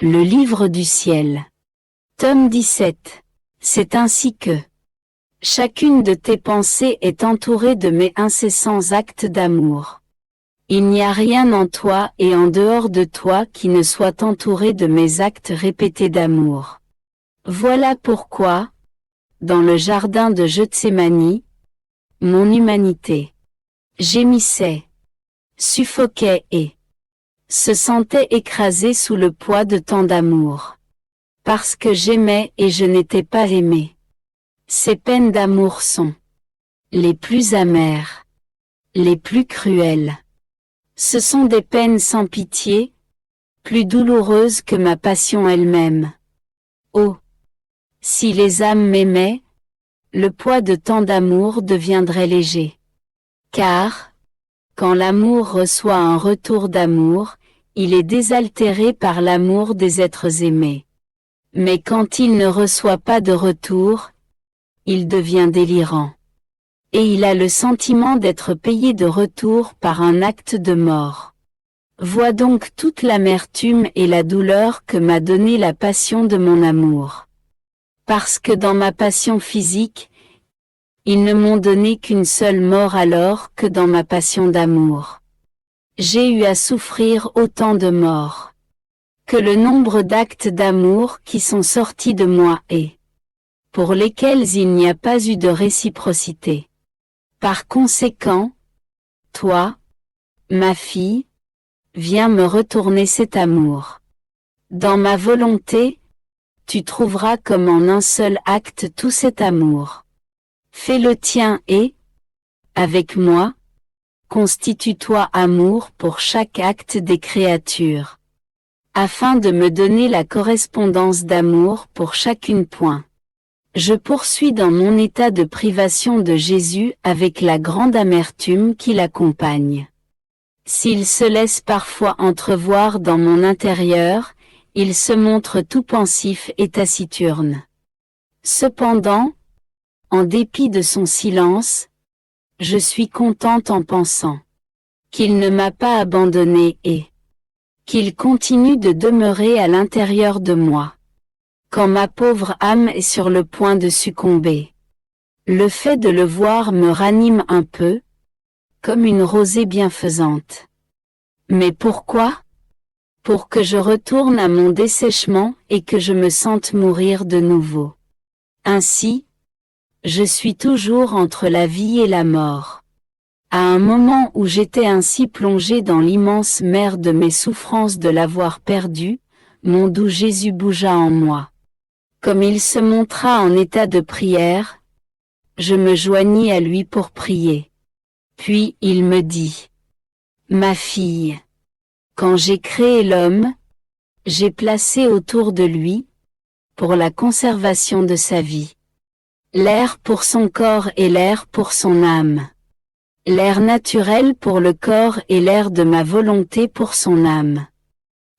Le livre du ciel. Tome 17. C'est ainsi que chacune de tes pensées est entourée de mes incessants actes d'amour. Il n'y a rien en toi et en dehors de toi qui ne soit entouré de mes actes répétés d'amour. Voilà pourquoi, dans le jardin de Gethsémani, mon humanité gémissait, suffoquait et se sentait écrasée sous le poids de tant d'amour. Parce que j'aimais et je n'étais pas aimé. Ces peines d'amour sont les plus amères, les plus cruelles. Ce sont des peines sans pitié, plus douloureuses que ma passion elle-même. Oh! Si les âmes m'aimaient, le poids de tant d'amour deviendrait léger. Car, quand l'amour reçoit un retour d'amour, il est désaltéré par l'amour des êtres aimés. Mais quand il ne reçoit pas de retour, il devient délirant. Et il a le sentiment d'être payé de retour par un acte de mort. Vois donc toute l'amertume et la douleur que m'a donné la passion de mon amour. Parce que dans ma passion physique, ils ne m'ont donné qu'une seule mort alors que dans ma passion d'amour. J'ai eu à souffrir autant de morts que le nombre d'actes d'amour qui sont sortis de moi et pour lesquels il n'y a pas eu de réciprocité. Par conséquent, toi, ma fille, viens me retourner cet amour. Dans ma volonté, tu trouveras comme en un seul acte tout cet amour. Fais le tien et, avec moi, constitue-toi amour pour chaque acte des créatures, afin de me donner la correspondance d'amour pour chacune point. Je poursuis dans mon état de privation de Jésus avec la grande amertume qui l'accompagne. S'il se laisse parfois entrevoir dans mon intérieur, il se montre tout pensif et taciturne. Cependant, en dépit de son silence, je suis contente en pensant qu'il ne m'a pas abandonnée et qu'il continue de demeurer à l'intérieur de moi. Quand ma pauvre âme est sur le point de succomber, le fait de le voir me ranime un peu, comme une rosée bienfaisante. Mais pourquoi? Pour que je retourne à mon dessèchement et que je me sente mourir de nouveau. Ainsi, je suis toujours entre la vie et la mort. À un moment où j'étais ainsi plongé dans l'immense mer de mes souffrances de l'avoir perdu, mon doux Jésus bougea en moi. Comme il se montra en état de prière, je me joignis à lui pour prier. Puis il me dit: Ma fille, quand j'ai créé l'homme, j'ai placé autour de lui, pour la conservation de sa vie, l'air pour son corps et l'air pour son âme. L'air naturel pour le corps et l'air de ma volonté pour son âme.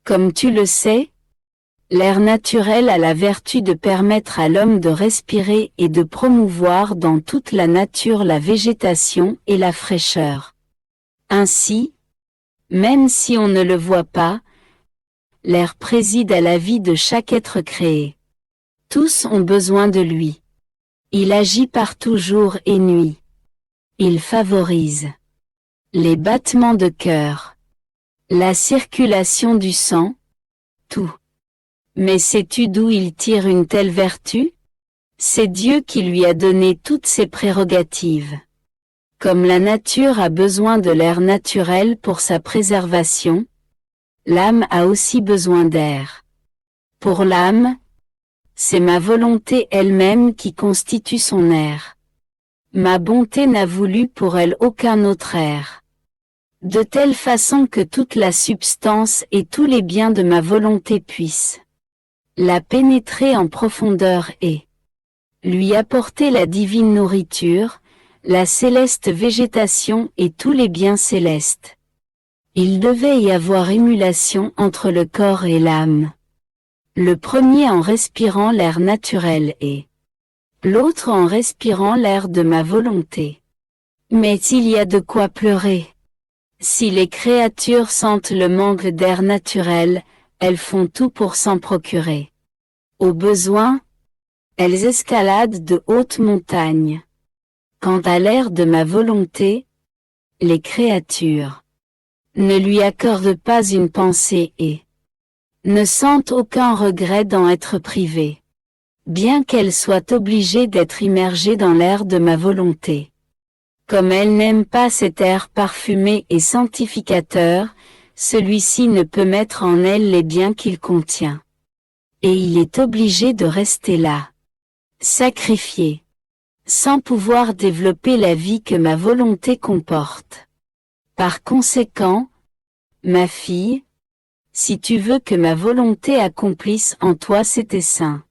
Comme tu le sais, l'air naturel a la vertu de permettre à l'homme de respirer et de promouvoir dans toute la nature la végétation et la fraîcheur. Ainsi, même si on ne le voit pas, l'air préside à la vie de chaque être créé. Tous ont besoin de lui. Il agit partout jour et nuit. Il favorise les battements de cœur, la circulation du sang, tout. Mais sais-tu d'où il tire une telle vertu? C'est Dieu qui lui a donné toutes ses prérogatives. Comme la nature a besoin de l'air naturel pour sa préservation, l'âme a aussi besoin d'air. Pour l'âme, c'est ma volonté elle-même qui constitue son air. Ma bonté n'a voulu pour elle aucun autre air. De telle façon que toute la substance et tous les biens de ma volonté puissent la pénétrer en profondeur et lui apporter la divine nourriture, la céleste végétation et tous les biens célestes. Il devait y avoir émulation entre le corps et l'âme. Le premier en respirant l'air naturel et l'autre en respirant l'air de ma volonté. Mais il y a de quoi pleurer. Si les créatures sentent le manque d'air naturel, elles font tout pour s'en procurer. Au besoin, elles escaladent de hautes montagnes. Quant à l'air de ma volonté, les créatures ne lui accordent pas une pensée et ne sentent aucun regret d'en être privées, bien qu'elles soient obligées d'être immergées dans l'air de ma volonté. Comme elles n'aiment pas cet air parfumé et sanctificateur, celui-ci ne peut mettre en elles les biens qu'il contient. Et il est obligé de rester là, sacrifié, sans pouvoir développer la vie que ma volonté comporte. Par conséquent, ma fille, si tu veux que ma volonté accomplisse en toi ses desseins,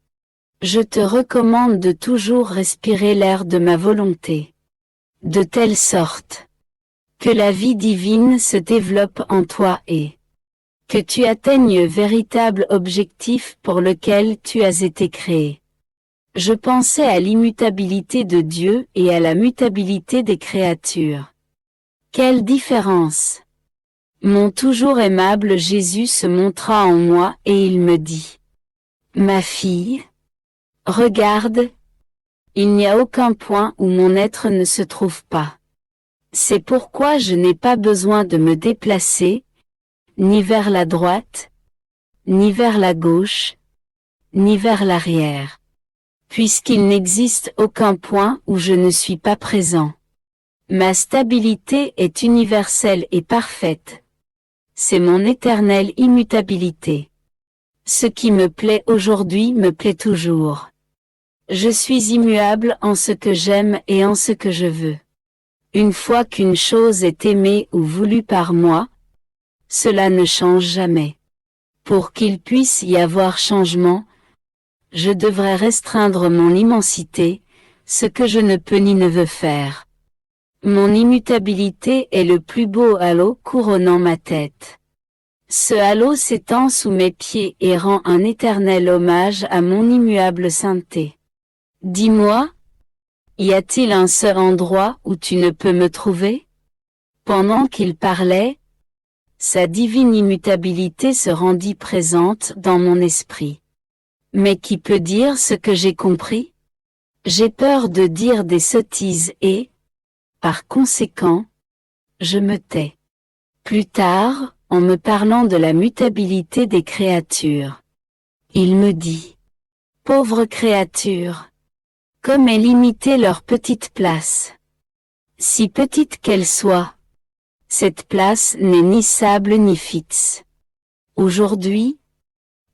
je te recommande de toujours respirer l'air de ma volonté, de telle sorte que la vie divine se développe en toi et que tu atteignes le véritable objectif pour lequel tu as été créé. Je pensais à l'immutabilité de Dieu et à la mutabilité des créatures. Quelle différence! Mon toujours aimable Jésus se montra en moi et il me dit: Ma fille, regarde, il n'y a aucun point où mon être ne se trouve pas. C'est pourquoi je n'ai pas besoin de me déplacer, ni vers la droite, ni vers la gauche, ni vers l'arrière, puisqu'il n'existe aucun point où je ne suis pas présent. Ma stabilité est universelle et parfaite. C'est mon éternelle immutabilité. Ce qui me plaît aujourd'hui me plaît toujours. Je suis immuable en ce que j'aime et en ce que je veux. Une fois qu'une chose est aimée ou voulue par moi, cela ne change jamais. Pour qu'il puisse y avoir changement, je devrais restreindre mon immensité, ce que je ne peux ni ne veux faire. Mon immutabilité est le plus beau halo couronnant ma tête. Ce halo s'étend sous mes pieds et rend un éternel hommage à mon immuable sainteté. Dis-moi, y a-t-il un seul endroit où tu ne peux me trouver? Pendant qu'il parlait, sa divine immutabilité se rendit présente dans mon esprit. Mais qui peut dire ce que j'ai compris? J'ai peur de dire des sottises et, par conséquent, je me tais. Plus tard, en me parlant de la mutabilité des créatures, il me dit: Pauvre créature, comme est limitée leur petite place. Si petite qu'elle soit, cette place n'est ni stable ni fixe. Aujourd'hui,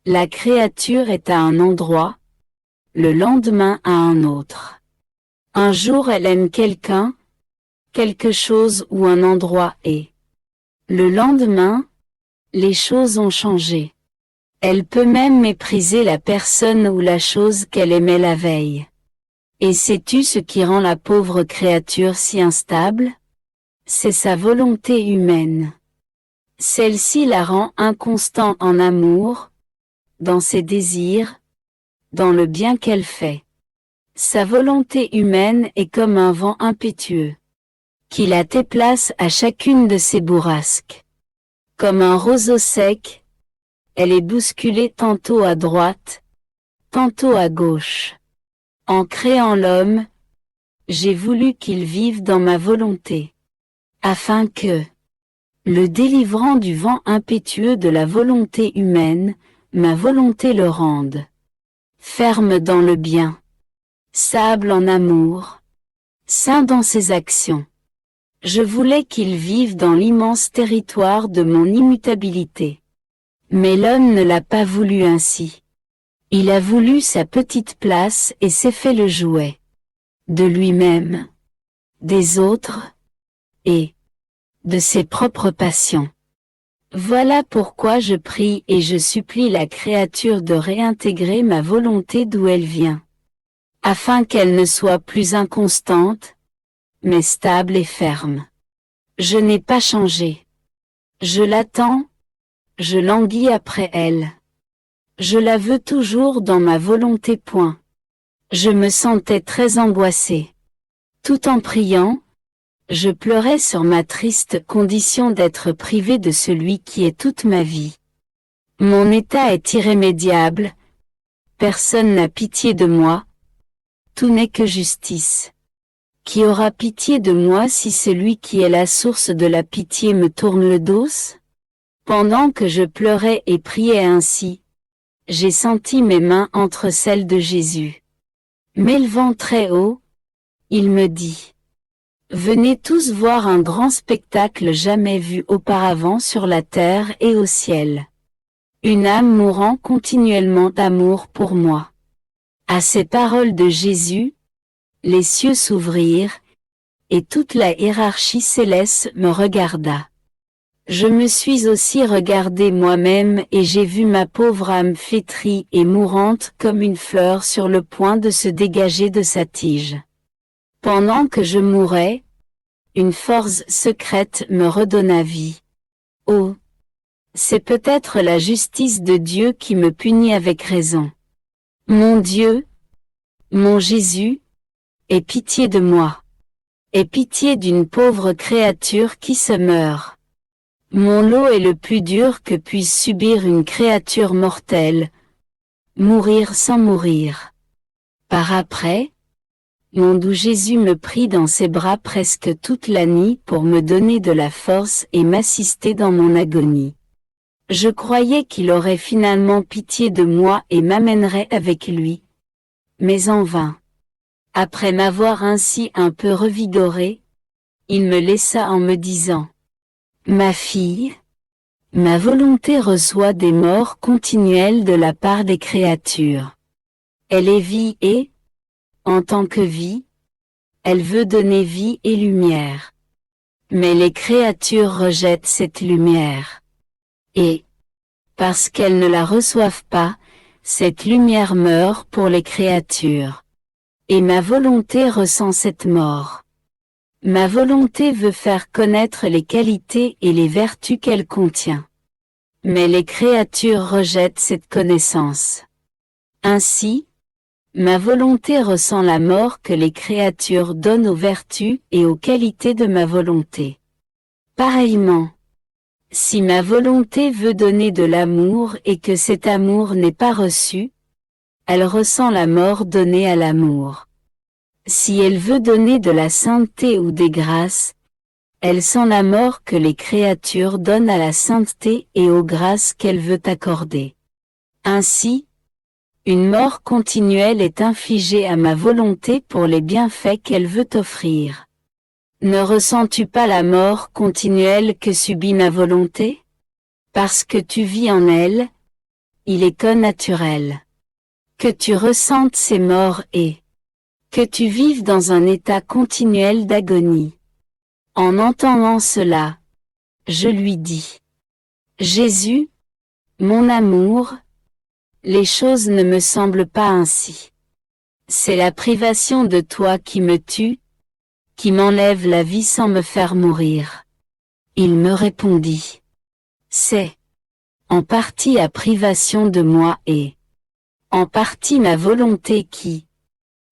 la créature est à un endroit, le lendemain à un autre. Un jour elle aime quelqu'un, quelque chose ou un endroit et, le lendemain, les choses ont changé. Elle peut même mépriser la personne ou la chose qu'elle aimait la veille. Et sais-tu ce qui rend la pauvre créature si instable? C'est sa volonté humaine. Celle-ci la rend inconstant en amour, dans ses désirs, dans le bien qu'elle fait. Sa volonté humaine est comme un vent impétueux, qui la déplace à chacune de ses bourrasques. Comme un roseau sec, elle est bousculée tantôt à droite, tantôt à gauche. En créant l'homme, j'ai voulu qu'il vive dans ma volonté, afin que, le délivrant du vent impétueux de la volonté humaine, ma volonté le rende ferme dans le bien, stable en amour, saint dans ses actions. Je voulais qu'il vive dans l'immense territoire de mon immutabilité. Mais l'homme ne l'a pas voulu ainsi. Il a voulu sa petite place et s'est fait le jouet de lui-même, des autres, et de ses propres passions. Voilà pourquoi je prie et je supplie la créature de réintégrer ma volonté d'où elle vient, afin qu'elle ne soit plus inconstante, mais stable et ferme. Je n'ai pas changé. Je l'attends, je languis après elle. Je la veux toujours dans ma volonté. Point. Je me sentais très angoissée. Tout en priant, je pleurais sur ma triste condition d'être privée de celui qui est toute ma vie. Mon état est irrémédiable, personne n'a pitié de moi, tout n'est que justice. Qui aura pitié de moi si celui qui est la source de la pitié me tourne le dos? Pendant que je pleurais et priais ainsi, j'ai senti mes mains entre celles de Jésus. M'élevant très haut, il me dit: Venez tous voir un grand spectacle jamais vu auparavant sur la terre et au ciel. Une âme mourant continuellement d'amour pour moi. À ces paroles de Jésus, les cieux s'ouvrirent, et toute la hiérarchie céleste me regarda. Je me suis aussi regardé moi-même et j'ai vu ma pauvre âme flétrie et mourante comme une fleur sur le point de se dégager de sa tige. Pendant que je mourais, une force secrète me redonna vie. Oh! C'est peut-être la justice de Dieu qui me punit avec raison. Mon Dieu, mon Jésus, aie pitié de moi. Aie pitié d'une pauvre créature qui se meurt. Mon lot est le plus dur que puisse subir une créature mortelle. Mourir sans mourir. Par après, mon doux Jésus me prit dans ses bras presque toute la nuit pour me donner de la force et m'assister dans mon agonie. Je croyais qu'il aurait finalement pitié de moi et m'amènerait avec lui. Mais en vain. Après m'avoir ainsi un peu revigorée, il me laissa en me disant: Ma fille, ma volonté reçoit des morts continuelles de la part des créatures. Elle est vie et, en tant que vie, elle veut donner vie et lumière. Mais les créatures rejettent cette lumière. Et, parce qu'elles ne la reçoivent pas, cette lumière meurt pour les créatures. Et ma volonté ressent cette mort. Ma volonté veut faire connaître les qualités et les vertus qu'elle contient. Mais les créatures rejettent cette connaissance. Ainsi, ma volonté ressent la mort que les créatures donnent aux vertus et aux qualités de ma volonté. Pareillement, si ma volonté veut donner de l'amour et que cet amour n'est pas reçu, elle ressent la mort donnée à l'amour. Si elle veut donner de la sainteté ou des grâces, elle sent la mort que les créatures donnent à la sainteté et aux grâces qu'elle veut accorder. Ainsi, une mort continuelle est infligée à ma volonté pour les bienfaits qu'elle veut offrir. Ne ressens-tu pas la mort continuelle que subit ma volonté? Parce que tu vis en elle, il est connaturel. Que tu ressentes ces morts et que tu vives dans un état continuel d'agonie. En entendant cela, je lui dis: Jésus, mon amour, les choses ne me semblent pas ainsi. C'est la privation de toi qui me tue, qui m'enlève la vie sans me faire mourir. Il me répondit: C'est en partie la privation de moi et en partie ma volonté qui,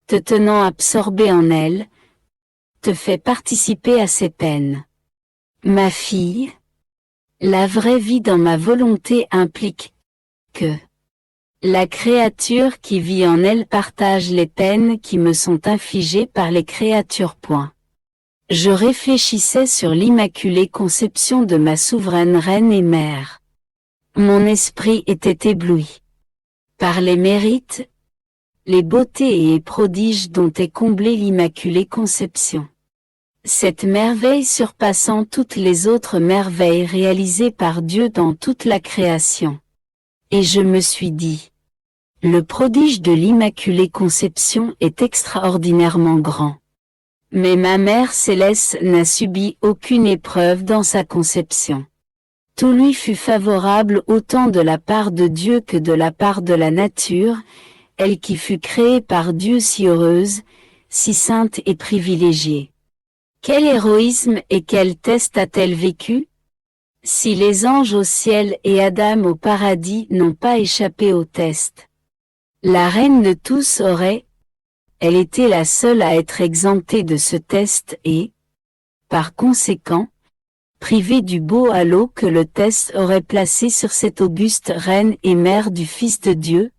te tenant absorbé en elle, te fait participer à ses peines. Ma fille, la vraie vie dans ma volonté implique que la créature qui vit en elle partage les peines qui me sont infligées par les créatures. Je réfléchissais sur l'immaculée conception de ma souveraine reine et mère. Mon esprit était ébloui par les mérites, les beautés et les prodiges dont est comblée l'Immaculée Conception. Cette merveille surpassant toutes les autres merveilles réalisées par Dieu dans toute la création. Et je me suis dit: le prodige de l'Immaculée Conception est extraordinairement grand. Mais ma Mère Céleste n'a subi aucune épreuve dans sa conception. Tout lui fut favorable autant de la part de Dieu que de la part de la nature, elle qui fut créée par Dieu si heureuse, si sainte et privilégiée. Quel héroïsme et quel test a-t-elle vécu? Si les anges au ciel et Adam au paradis n'ont pas échappé au test, la reine de tous aurait, elle était la seule à être exemptée de ce test et, par conséquent, privé du beau halo que le test aurait placé sur cette auguste reine et mère du Fils de Dieu.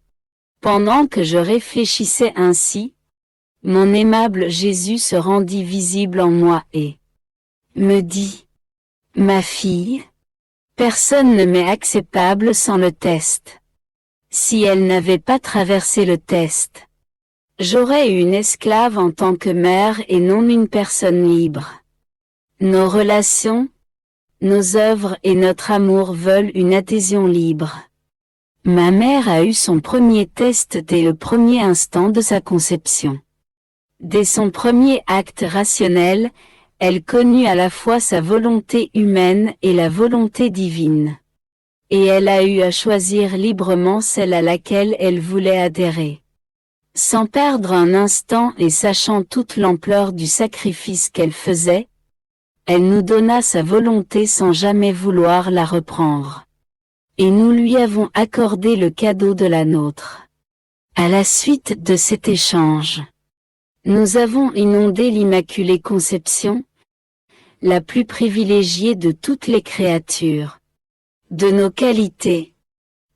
Pendant que je réfléchissais ainsi, mon aimable Jésus se rendit visible en moi et me dit: Ma fille, personne ne m'est acceptable sans le test. Si elle n'avait pas traversé le test, j'aurais eu une esclave en tant que mère et non une personne libre. Nos relations, nos œuvres et notre amour veulent une adhésion libre. Ma mère a eu son premier test dès le premier instant de sa conception. Dès son premier acte rationnel, elle connut à la fois sa volonté humaine et la volonté divine. Et elle a eu à choisir librement celle à laquelle elle voulait adhérer. Sans perdre un instant et sachant toute l'ampleur du sacrifice qu'elle faisait, elle nous donna sa volonté sans jamais vouloir la reprendre. Et nous lui avons accordé le cadeau de la nôtre. À la suite de cet échange, nous avons inondé l'Immaculée Conception, la plus privilégiée de toutes les créatures, de nos qualités,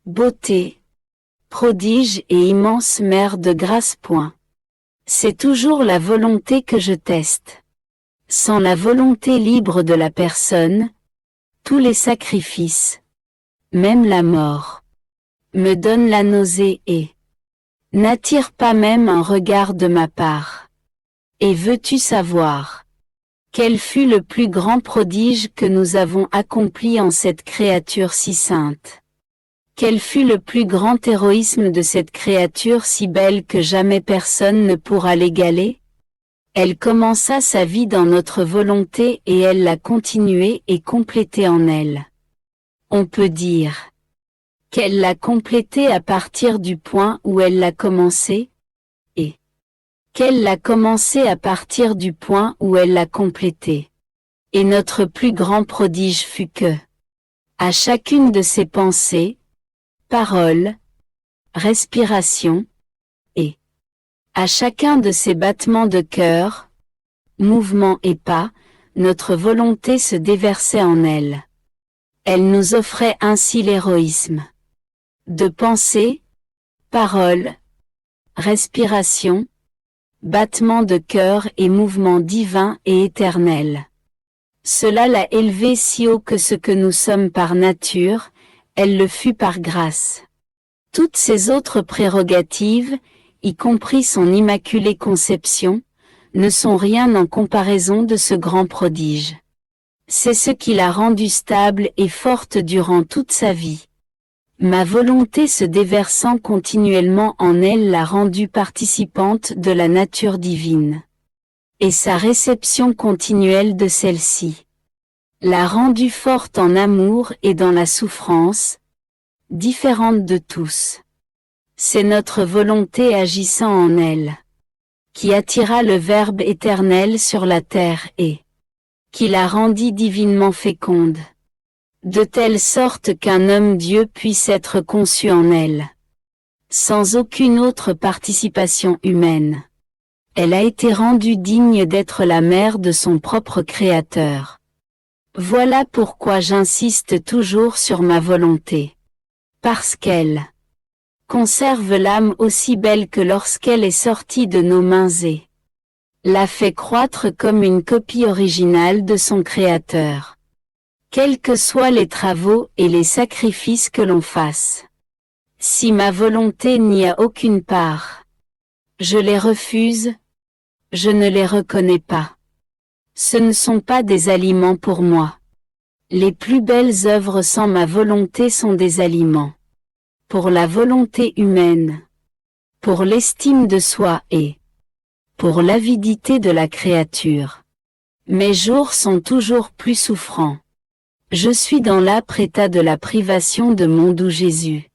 beauté, prodige et immense mère de grâce. C'est toujours la volonté que je teste. Sans la volonté libre de la personne, tous les sacrifices, même la mort, me donnent la nausée et n'attirent pas même un regard de ma part. Et veux-tu savoir quel fut le plus grand prodige que nous avons accompli en cette créature si sainte? Quel fut le plus grand héroïsme de cette créature si belle que jamais personne ne pourra l'égaler? Elle commença sa vie dans notre volonté et elle l'a continuée et complétée en elle. On peut dire qu'elle l'a complétée à partir du point où elle l'a commencée, et qu'elle l'a commencée à partir du point où elle l'a complétée. Et notre plus grand prodige fut que, à chacune de ses pensées, paroles, respirations, et à chacun de ses battements de cœur, mouvements et pas, notre volonté se déversait en elle. Elle nous offrait ainsi l'héroïsme de pensée, paroles, respiration, battements de cœur et mouvements divins et éternels. Cela l'a élevée si haut que ce que nous sommes par nature, elle le fut par grâce. Toutes ses autres prérogatives, y compris son immaculée conception, ne sont rien en comparaison de ce grand prodige. C'est ce qui l'a rendue stable et forte durant toute sa vie. Ma volonté se déversant continuellement en elle l'a rendue participante de la nature divine. Et sa réception continuelle de celle-ci l'a rendue forte en amour et dans la souffrance, différente de tous. C'est notre volonté agissant en elle qui attira le Verbe éternel sur la terre et qui la rendit divinement féconde, de telle sorte qu'un homme-dieu puisse être conçu en elle, sans aucune autre participation humaine. Elle a été rendue digne d'être la mère de son propre Créateur. Voilà pourquoi j'insiste toujours sur ma volonté. Parce qu'elle conserve l'âme aussi belle que lorsqu'elle est sortie de nos mains et l'a fait croître comme une copie originale de son Créateur. Quels que soient les travaux et les sacrifices que l'on fasse. Si ma volonté n'y a aucune part, je les refuse, je ne les reconnais pas. Ce ne sont pas des aliments pour moi. Les plus belles œuvres sans ma volonté sont des aliments. Pour la volonté humaine, pour l'estime de soi et pour l'avidité de la créature. Mes jours sont toujours plus souffrants. Je suis dans l'âpre état de la privation de mon doux Jésus.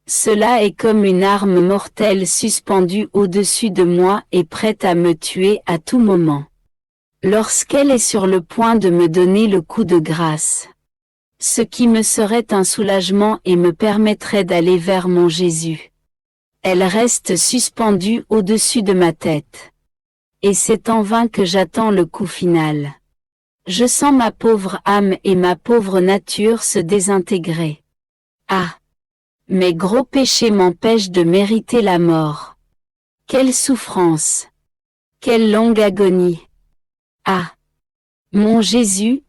Cela est comme une arme mortelle suspendue au-dessus de moi et prête à me tuer à tout moment. Lorsqu'elle est sur le point de me donner le coup de grâce, ce qui me serait un soulagement et me permettrait d'aller vers mon Jésus. Elle reste suspendue au-dessus de ma tête. Et c'est en vain que j'attends le coup final. Je sens ma pauvre âme et ma pauvre nature se désintégrer. Ah! Mes gros péchés m'empêchent de mériter la mort. Quelle souffrance! Quelle longue agonie! Ah! Mon Jésus,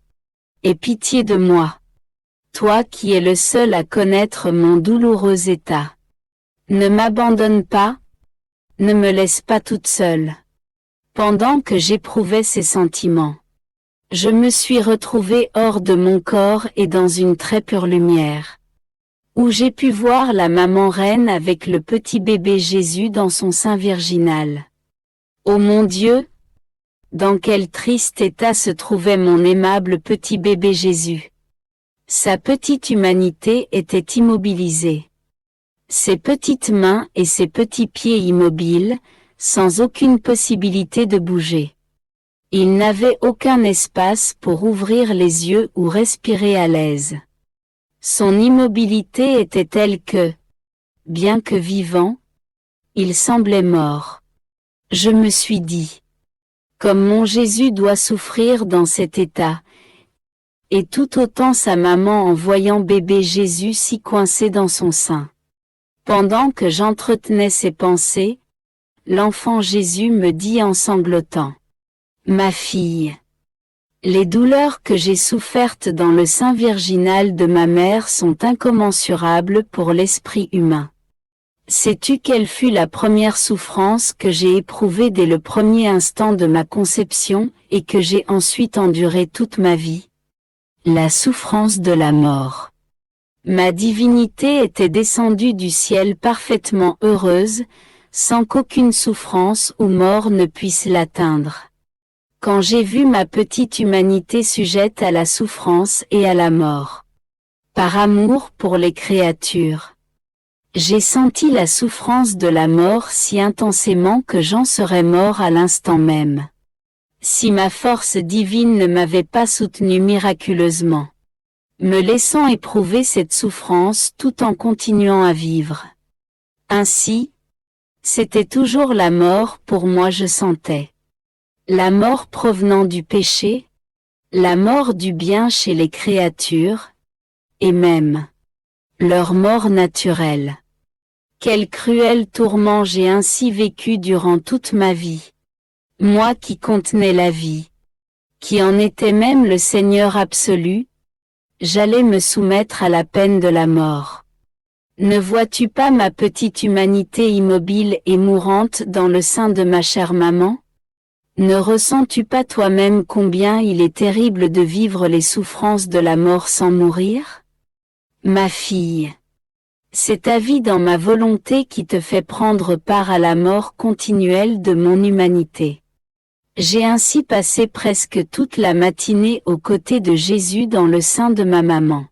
aie pitié de moi. Toi qui es le seul à connaître mon douloureux état. Ne m'abandonne pas, ne me laisse pas toute seule. Pendant que j'éprouvais ces sentiments, je me suis retrouvée hors de mon corps et dans une très pure lumière, où j'ai pu voir la maman reine avec le petit bébé Jésus dans son sein virginal. Ô mon Dieu! Dans quel triste état se trouvait mon aimable petit bébé Jésus! Sa petite humanité était immobilisée. Ses petites mains et ses petits pieds immobiles, sans aucune possibilité de bouger. Il n'avait aucun espace pour ouvrir les yeux ou respirer à l'aise. Son immobilité était telle que, bien que vivant, il semblait mort. Je me suis dit, comme mon Jésus doit souffrir dans cet état, et tout autant sa maman en voyant bébé Jésus si coincé dans son sein. Pendant que j'entretenais ces pensées, l'enfant Jésus me dit en sanglotant, « Ma fille, les douleurs que j'ai souffertes dans le sein virginal de ma mère sont incommensurables pour l'esprit humain. Sais-tu quelle fut la première souffrance que j'ai éprouvée dès le premier instant de ma conception et que j'ai ensuite endurée toute ma vie? La souffrance de la mort. Ma divinité était descendue du ciel parfaitement heureuse, sans qu'aucune souffrance ou mort ne puisse l'atteindre. Quand j'ai vu ma petite humanité sujette à la souffrance et à la mort, par amour pour les créatures, j'ai senti la souffrance de la mort si intensément que j'en serais mort à l'instant même, si ma force divine ne m'avait pas soutenu miraculeusement, me laissant éprouver cette souffrance tout en continuant à vivre. Ainsi, c'était toujours la mort pour moi je sentais. La mort provenant du péché, la mort du bien chez les créatures, et même leur mort naturelle. Quel cruel tourment j'ai ainsi vécu durant toute ma vie. Moi qui contenais la vie, qui en étais même le Seigneur absolu, j'allais me soumettre à la peine de la mort. Ne vois-tu pas ma petite humanité immobile et mourante dans le sein de ma chère maman? Ne ressens-tu pas toi-même combien il est terrible de vivre les souffrances de la mort sans mourir? Ma fille, c'est ta vie dans ma volonté qui te fait prendre part à la mort continuelle de mon humanité. J'ai ainsi passé presque toute la matinée aux côtés de Jésus dans le sein de ma maman.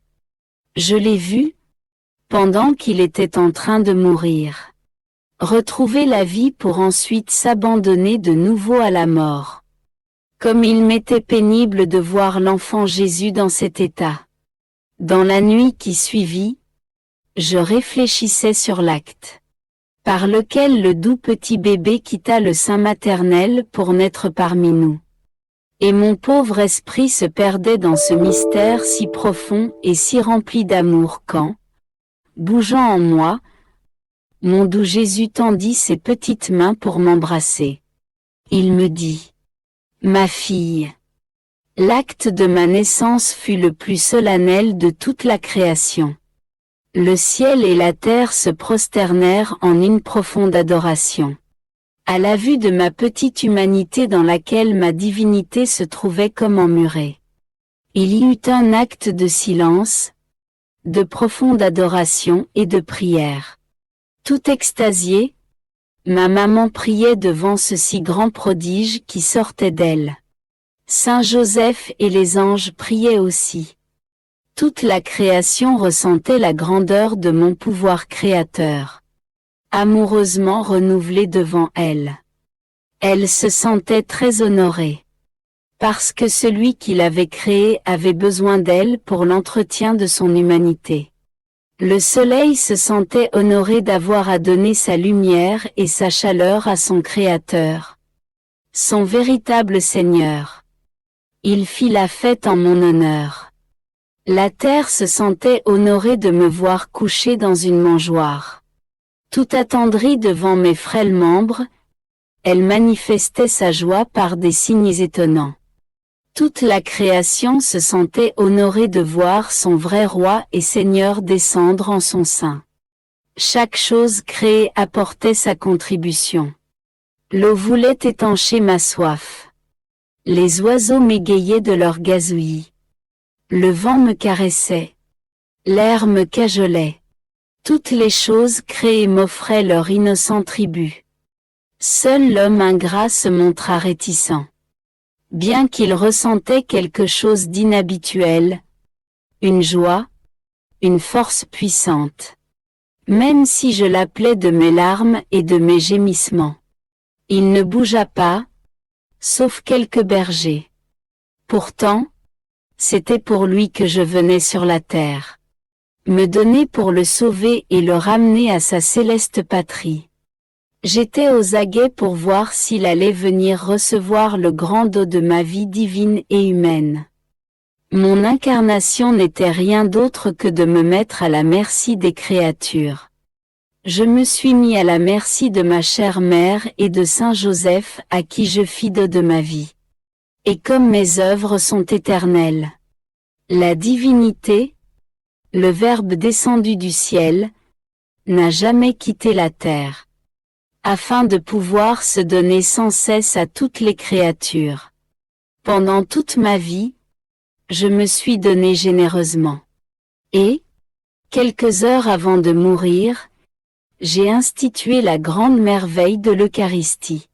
Je l'ai vu, pendant qu'il était en train de mourir, retrouver la vie pour ensuite s'abandonner de nouveau à la mort. Comme il m'était pénible de voir l'enfant Jésus dans cet état. Dans la nuit qui suivit, je réfléchissais sur l'acte par lequel le doux petit bébé quitta le sein maternel pour naître parmi nous. Et mon pauvre esprit se perdait dans ce mystère si profond et si rempli d'amour quand, bougeant en moi, mon doux Jésus tendit ses petites mains pour m'embrasser. Il me dit, « Ma fille, l'acte de ma naissance fut le plus solennel de toute la création. Le ciel et la terre se prosternèrent en une profonde adoration. À la vue de ma petite humanité dans laquelle ma divinité se trouvait comme emmurée. Il y eut un acte de silence, de profonde adoration et de prière. Tout extasiée, ma maman priait devant ce si grand prodige qui sortait d'elle. Saint Joseph et les anges priaient aussi. Toute la création ressentait la grandeur de mon pouvoir créateur, amoureusement renouvelé devant elle. Elle se sentait très honorée, parce que celui qui l'avait créée avait besoin d'elle pour l'entretien de son humanité. Le soleil se sentait honoré d'avoir à donner sa lumière et sa chaleur à son Créateur, son véritable Seigneur. Il fit la fête en mon honneur. La terre se sentait honorée de me voir couché dans une mangeoire. Tout attendrie devant mes frêles membres, elle manifestait sa joie par des signes étonnants. Toute la création se sentait honorée de voir son vrai roi et Seigneur descendre en son sein. Chaque chose créée apportait sa contribution. L'eau voulait étancher ma soif. Les oiseaux m'égayaient de leur gazouillis. Le vent me caressait. L'air me cajolait. Toutes les choses créées m'offraient leur innocent tribut. Seul l'homme ingrat se montra réticent. Bien qu'il ressentait quelque chose d'inhabituel, une joie, une force puissante. Même si je l'appelais de mes larmes et de mes gémissements. Il ne bougea pas, sauf quelques bergers. Pourtant, c'était pour lui que je venais sur la terre. Me donner pour le sauver et le ramener à sa céleste patrie. J'étais aux aguets pour voir s'il allait venir recevoir le grand dos de ma vie divine et humaine. Mon incarnation n'était rien d'autre que de me mettre à la merci des créatures. Je me suis mis à la merci de ma chère mère et de Saint Joseph à qui je fis don de ma vie. Et comme mes œuvres sont éternelles, la divinité, le Verbe descendu du ciel, n'a jamais quitté la terre, afin de pouvoir se donner sans cesse à toutes les créatures. Pendant toute ma vie, je me suis donné généreusement. Et, quelques heures avant de mourir, j'ai institué la grande merveille de l'Eucharistie,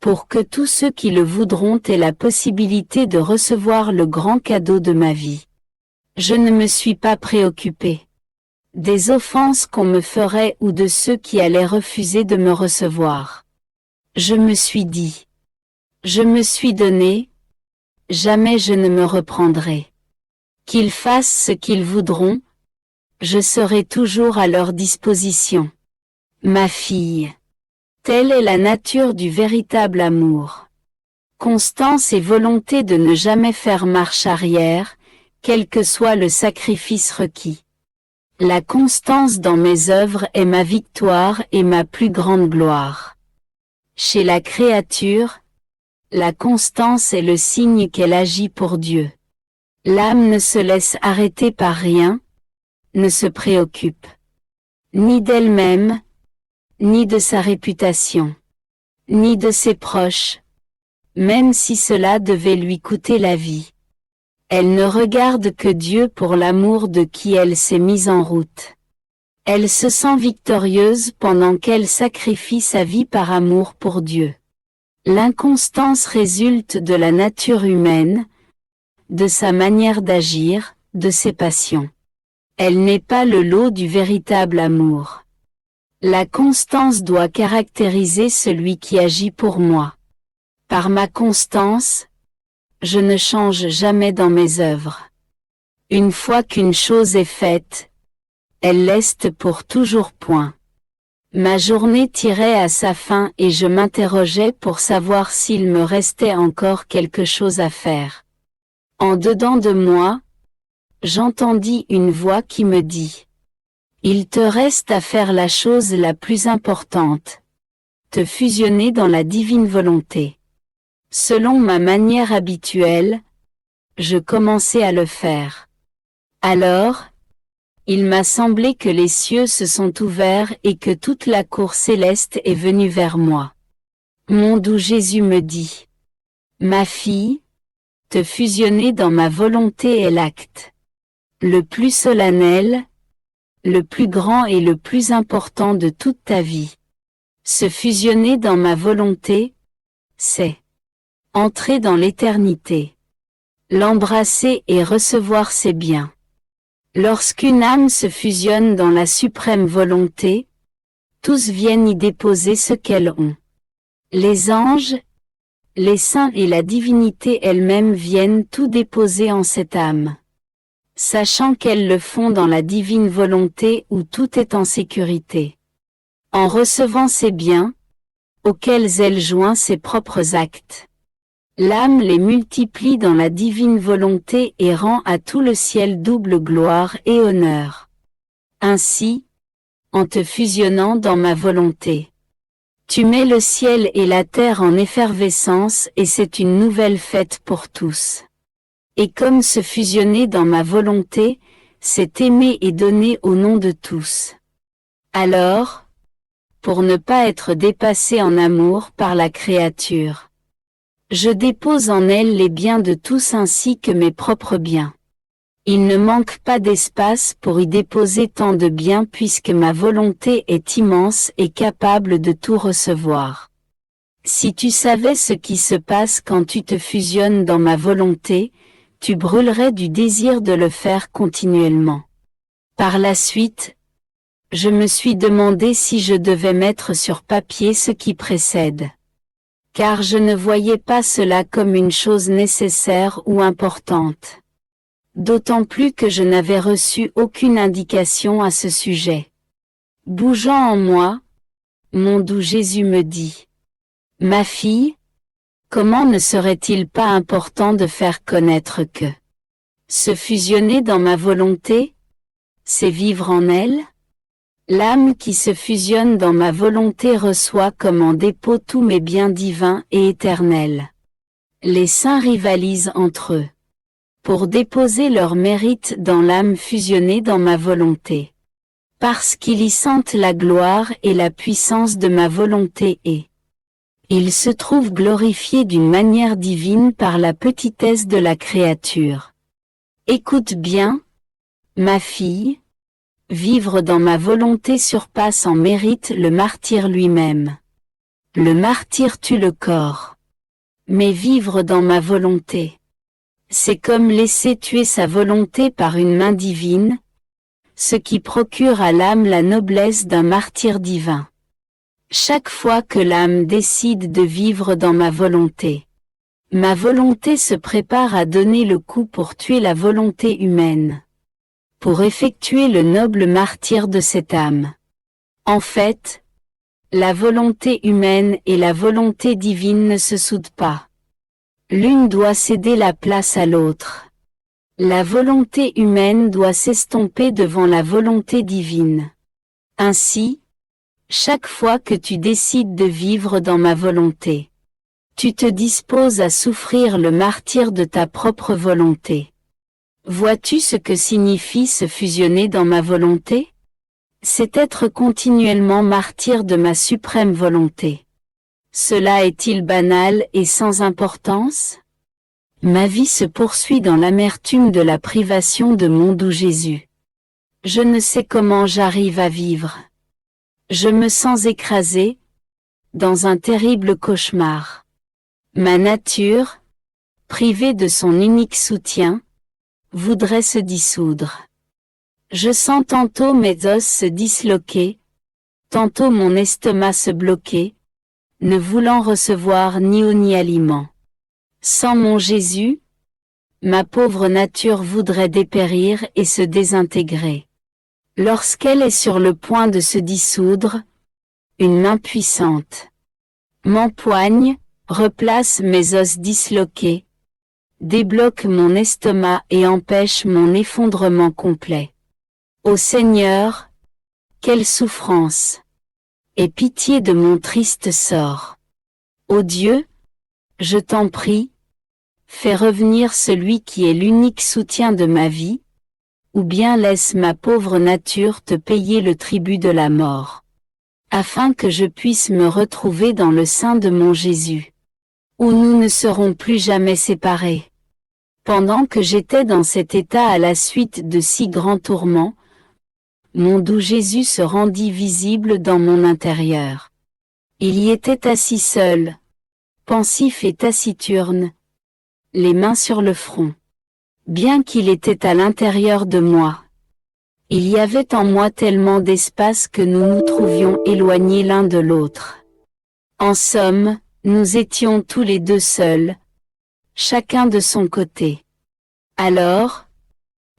pour que tous ceux qui le voudront aient la possibilité de recevoir le grand cadeau de ma vie. Je ne me suis pas préoccupé des offenses qu'on me ferait ou de ceux qui allaient refuser de me recevoir. Je me suis dit, je me suis donné, jamais je ne me reprendrai. Qu'ils fassent ce qu'ils voudront, je serai toujours à leur disposition. Ma fille, telle est la nature du véritable amour. Constance et volonté de ne jamais faire marche arrière, quel que soit le sacrifice requis. La constance dans mes œuvres est ma victoire et ma plus grande gloire. Chez la créature, la constance est le signe qu'elle agit pour Dieu. L'âme ne se laisse arrêter par rien, ne se préoccupe ni d'elle-même, ni de sa réputation, ni de ses proches, même si cela devait lui coûter la vie. Elle ne regarde que Dieu pour l'amour de qui elle s'est mise en route. Elle se sent victorieuse pendant qu'elle sacrifie sa vie par amour pour Dieu. L'inconstance résulte de la nature humaine, de sa manière d'agir, de ses passions. Elle n'est pas le lot du véritable amour. La constance doit caractériser celui qui agit pour moi. Par ma constance, je ne change jamais dans mes œuvres. Une fois qu'une chose est faite, elle l'est pour toujours point. Ma journée tirait à sa fin et je m'interrogeais pour savoir s'il me restait encore quelque chose à faire. En dedans de moi, j'entendis une voix qui me dit « Il te reste à faire la chose la plus importante, te fusionner dans la divine volonté. » Selon ma manière habituelle, je commençais à le faire. Alors, il m'a semblé que les cieux se sont ouverts et que toute la cour céleste est venue vers moi. Mon doux Jésus me dit, « Ma fille, te fusionner dans ma volonté est l'acte le plus solennel, le plus grand et le plus important de toute ta vie. Se fusionner dans ma volonté, c'est entrer dans l'éternité, l'embrasser et recevoir ses biens. Lorsqu'une âme se fusionne dans la suprême volonté, tous viennent y déposer ce qu'elles ont. Les anges, les saints et la divinité elle-même viennent tout déposer en cette âme, sachant qu'elles le font dans la divine volonté où tout est en sécurité. En recevant ces biens, auxquels elle joint ses propres actes, L'âme les multiplie dans la divine volonté et rend à tout le ciel double gloire et honneur. Ainsi, en te fusionnant dans ma volonté, tu mets le ciel et la terre en effervescence et c'est une nouvelle fête pour tous. Et comme se fusionner dans ma volonté, c'est aimer et donner au nom de tous. Alors, pour ne pas être dépassé en amour par la créature, je dépose en elle les biens de tous ainsi que mes propres biens. Il ne manque pas d'espace pour y déposer tant de biens puisque ma volonté est immense et capable de tout recevoir. Si tu savais ce qui se passe quand tu te fusionnes dans ma volonté, tu brûlerais du désir de le faire continuellement. Par la suite, je me suis demandé si je devais mettre sur papier ce qui précède. Car je ne voyais pas cela comme une chose nécessaire ou importante. D'autant plus que je n'avais reçu aucune indication à ce sujet. Bougeant en moi, mon doux Jésus me dit: « Ma fille, comment ne serait-il pas important de faire connaître que se fusionner dans ma volonté, c'est vivre en elle ? L'âme qui se fusionne dans ma volonté reçoit comme en dépôt tous mes biens divins et éternels. Les saints rivalisent entre eux pour déposer leur mérite dans l'âme fusionnée dans ma volonté. Parce qu'ils y sentent la gloire et la puissance de ma volonté et ils se trouvent glorifiés d'une manière divine par la petitesse de la créature. Écoute bien, ma fille, vivre dans ma volonté surpasse en mérite le martyre lui-même. Le martyre tue le corps. Mais vivre dans ma volonté, c'est comme laisser tuer sa volonté par une main divine, ce qui procure à l'âme la noblesse d'un martyr divin. Chaque fois que l'âme décide de vivre dans ma volonté se prépare à donner le coup pour tuer la volonté humaine, pour effectuer le noble martyre de cette âme. En fait, la volonté humaine et la volonté divine ne se soudent pas. L'une doit céder la place à l'autre. La volonté humaine doit s'estomper devant la volonté divine. Ainsi, chaque fois que tu décides de vivre dans ma volonté, tu te disposes à souffrir le martyre de ta propre volonté. Vois-tu ce que signifie se fusionner dans ma volonté? C'est être continuellement martyr de ma suprême volonté. Cela est-il banal et sans importance? Ma vie se poursuit dans l'amertume de la privation de mon doux Jésus. Je ne sais comment j'arrive à vivre. Je me sens écrasé, dans un terrible cauchemar. Ma nature, privée de son unique soutien, voudrait se dissoudre. Je sens tantôt mes os se disloquer, tantôt mon estomac se bloquer, ne voulant recevoir ni eau ni aliment. Sans mon Jésus, ma pauvre nature voudrait dépérir et se désintégrer. Lorsqu'elle est sur le point de se dissoudre, une main puissante m'empoigne, replace mes os disloqués, débloque mon estomac et empêche mon effondrement complet. Ô Seigneur, quelle souffrance! Aie pitié de mon triste sort. Ô Dieu, je t'en prie, fais revenir celui qui est l'unique soutien de ma vie, ou bien laisse ma pauvre nature te payer le tribut de la mort, afin que je puisse me retrouver dans le sein de mon Jésus, où nous ne serons plus jamais séparés. Pendant que j'étais dans cet état à la suite de si grands tourments, mon doux Jésus se rendit visible dans mon intérieur. Il y était assis seul, pensif et taciturne, les mains sur le front. Bien qu'il était à l'intérieur de moi, il y avait en moi tellement d'espace que nous nous trouvions éloignés l'un de l'autre. En somme, nous étions tous les deux seuls, chacun de son côté. Alors,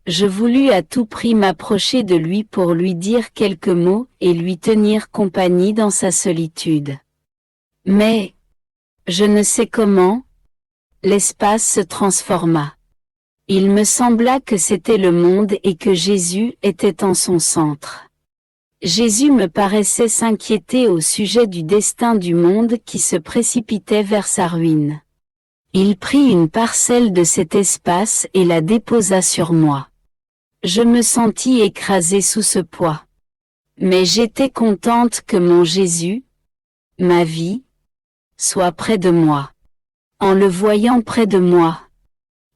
je voulus à tout prix m'approcher de lui pour lui dire quelques mots et lui tenir compagnie dans sa solitude. Mais, je ne sais comment, L'espace se transforma. Il me sembla que c'était le monde et que Jésus était en son centre. Jésus me paraissait s'inquiéter au sujet du destin du monde qui se précipitait vers sa ruine. Il prit une parcelle de cet espace et la déposa sur moi. Je me sentis écrasée sous ce poids. Mais j'étais contente que mon Jésus, ma vie, soit près de moi. En le voyant près de moi,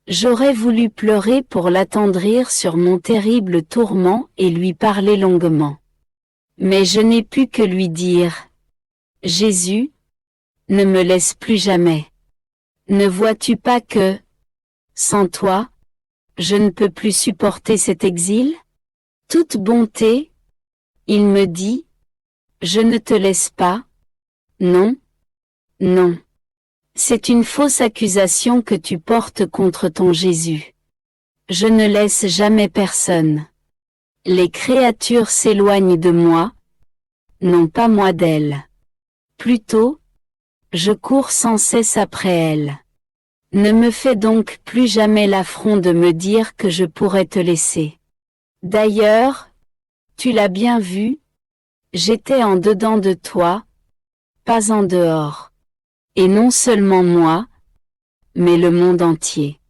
j'aurais voulu pleurer pour l'attendrir sur mon terrible tourment et lui parler longuement. Mais je n'ai pu que lui dire, « Jésus, ne me laisse plus jamais. Ne vois-tu pas que, sans toi, je ne peux plus supporter cet exil? Toute bonté, il me dit, je ne te laisse pas. Non, non. C'est une fausse accusation que tu portes contre ton Jésus. Je ne laisse jamais personne. Les créatures s'éloignent de moi, non pas moi d'elles. Plutôt, je cours sans cesse après elles. Ne me fais donc plus jamais l'affront de me dire que je pourrais te laisser. D'ailleurs, tu l'as bien vu, j'étais en dedans de toi, pas en dehors. Et non seulement moi, mais le monde entier.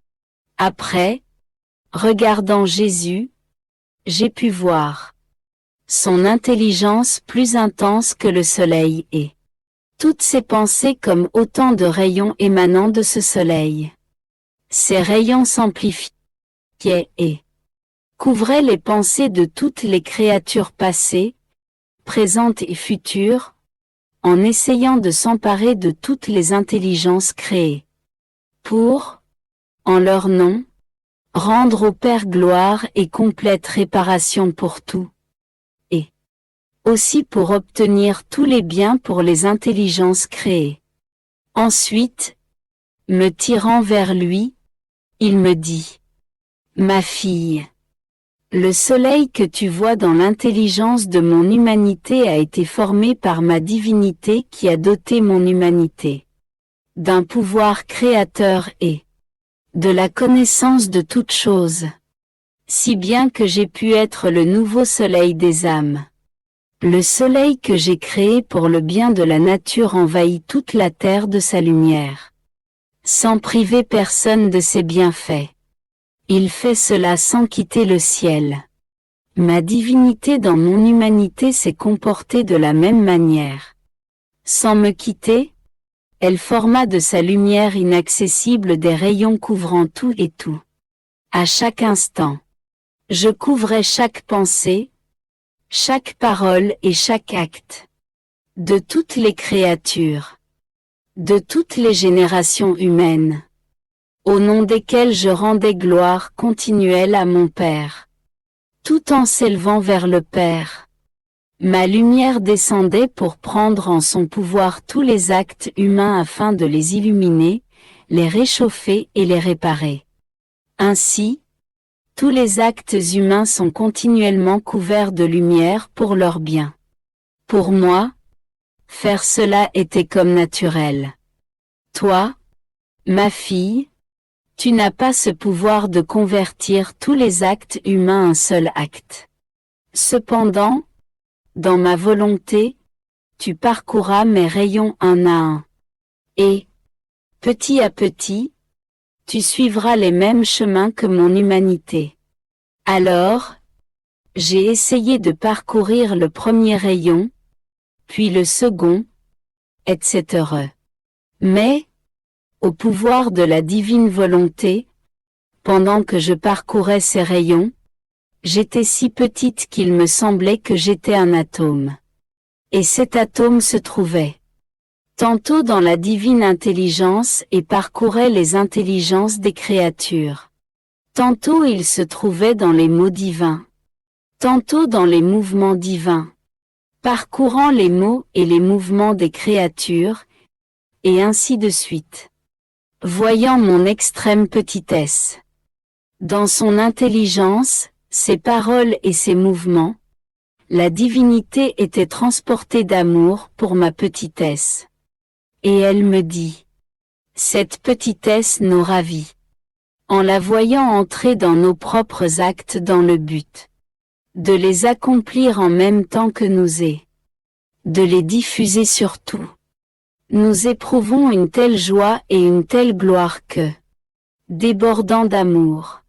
Après, regardant Jésus, j'ai pu voir son intelligence plus intense que le soleil et toutes ses pensées comme autant de rayons émanant de ce soleil. Ces rayons s'amplifiaient et couvraient les pensées de toutes les créatures passées, présentes et futures, en essayant de s'emparer de toutes les intelligences créées. Pour, en leur nom, rendre au Père gloire et complète réparation pour tout. Et aussi pour obtenir tous les biens pour les intelligences créées. Ensuite, me tirant vers lui, il me dit, « Ma fille, le soleil que tu vois dans l'intelligence de mon humanité a été formé par ma divinité qui a doté mon humanité d'un pouvoir créateur et de la connaissance de toutes choses, si bien que j'ai pu être le nouveau soleil des âmes. Le soleil que j'ai créé pour le bien de la nature envahit toute la terre de sa lumière, sans priver personne de ses bienfaits. Il fait cela sans quitter le ciel. Ma divinité dans mon humanité s'est comportée de la même manière. Sans me quitter, elle forma de sa lumière inaccessible des rayons couvrant tout et tout. À chaque instant, je couvrais chaque pensée, chaque parole et chaque acte. De toutes les créatures, de toutes les générations humaines, au nom desquelles je rendais gloire continuelle à mon Père. Tout en s'élevant vers le Père, ma lumière descendait pour prendre en son pouvoir tous les actes humains afin de les illuminer, les réchauffer et les réparer. Ainsi, tous les actes humains sont continuellement couverts de lumière pour leur bien. Pour moi, faire cela était comme naturel. Toi, ma fille, tu n'as pas ce pouvoir de convertir tous les actes humains en un seul acte. Cependant, dans ma volonté, tu parcourras mes rayons un à un. Et, petit à petit, tu suivras les mêmes chemins que mon humanité. Alors, j'ai essayé de parcourir le premier rayon, puis le second, etc. Mais, au pouvoir de la divine volonté, pendant que je parcourais ces rayons, j'étais si petite qu'il me semblait que j'étais un atome. Et cet atome se trouvait tantôt dans la divine intelligence et parcourait les intelligences des créatures. Tantôt il se trouvait dans les mots divins. Tantôt dans les mouvements divins. Parcourant les mots et les mouvements des créatures, et ainsi de suite. Voyant mon extrême petitesse. Dans son intelligence, ses paroles et ses mouvements, la divinité était transportée d'amour pour ma petitesse. Et elle me dit, « Cette petitesse nous ravit. En la voyant entrer dans nos propres actes dans le but de les accomplir en même temps que nous et de les diffuser surtout. Nous éprouvons une telle joie et une telle gloire que, débordant d'amour,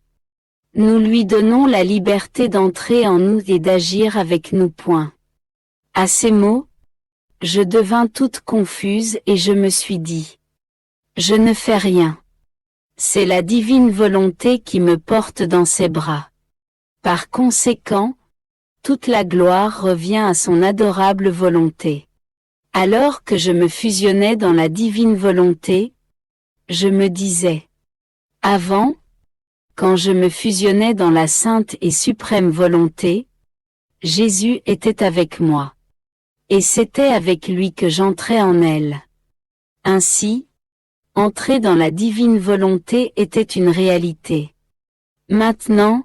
nous lui donnons la liberté d'entrer en nous et d'agir avec nous. À ces mots, je devins toute confuse et je me suis dit, je ne fais rien. C'est la divine volonté qui me porte dans ses bras. Par conséquent, toute la gloire revient à son adorable volonté. Alors que je me fusionnais dans la divine volonté, je me disais, avant, quand je me fusionnais dans la sainte et suprême volonté, Jésus était avec moi. Et c'était avec lui que j'entrais en elle. Ainsi, entrer dans la divine volonté était une réalité. Maintenant,